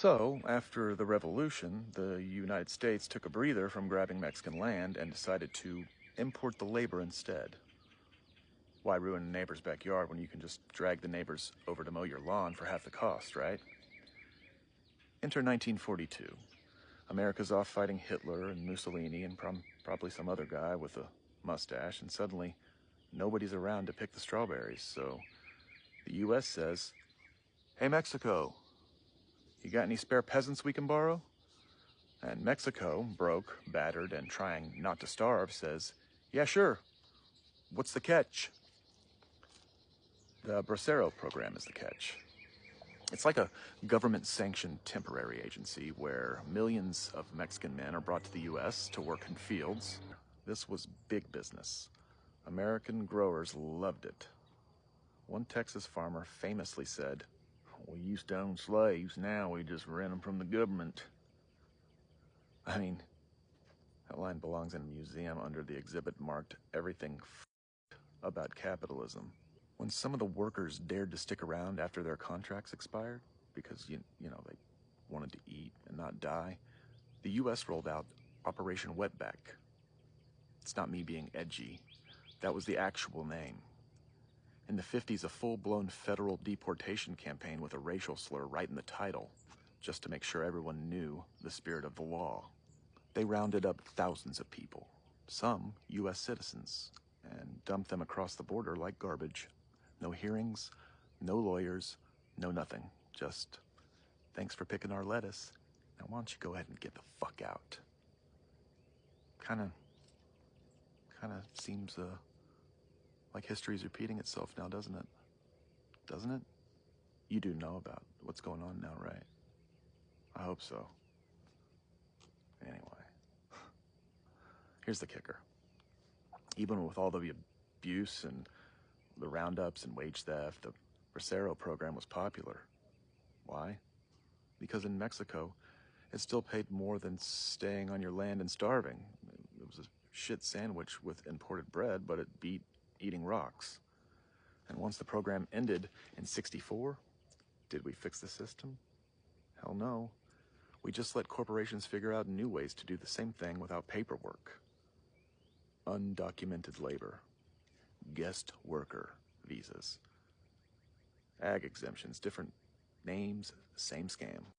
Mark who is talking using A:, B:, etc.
A: So, after the revolution, the United States took a breather from grabbing Mexican land and decided to import the labor instead. Why ruin a neighbor's backyard when you can just drag the neighbors over to mow your lawn for half the cost, right? Enter 1942. America's off fighting Hitler and Mussolini and probably some other guy with a mustache, and suddenly nobody's around to pick the strawberries, so the US says, "Hey Mexico, you got any spare peasants we can borrow?" And Mexico, broke, battered, and trying not to starve, says, "Yeah, sure. What's the catch?" The Bracero program is the catch. It's like a government-sanctioned temporary agency where millions of Mexican men are brought to the US to work in fields. This was big business. American growers loved it. One Texas farmer famously said, "We used to own slaves, now we just rent them from the government." I mean, that line belongs in a museum under the exhibit marked "Everything about capitalism." When some of the workers dared to stick around after their contracts expired, because, you know, they wanted to eat and not die, the US rolled out Operation Wetback. It's not me being edgy. That was the actual name. In the 50s, a full-blown federal deportation campaign with a racial slur right in the title, just to make sure everyone knew the spirit of the law. They rounded up thousands of people, some US citizens, and dumped them across the border like garbage. No hearings, no lawyers, no nothing. Just, "Thanks for picking our lettuce. Now why don't you go ahead and get the fuck out?" Kinda seems like history's repeating itself now, doesn't it? Doesn't it? You do know about what's going on now, right? I hope so. Anyway, here's the kicker. Even with all the abuse and the roundups and wage theft, the Bracero program was popular. Why? Because in Mexico, it still paid more than staying on your land and starving. It was a shit sandwich with imported bread, but it beat eating rocks. And once the program ended in '64, did we fix the system? Hell no. We just let corporations figure out new ways to do the same thing without paperwork. Undocumented labor. Guest worker visas. Ag exemptions, different names, same scam.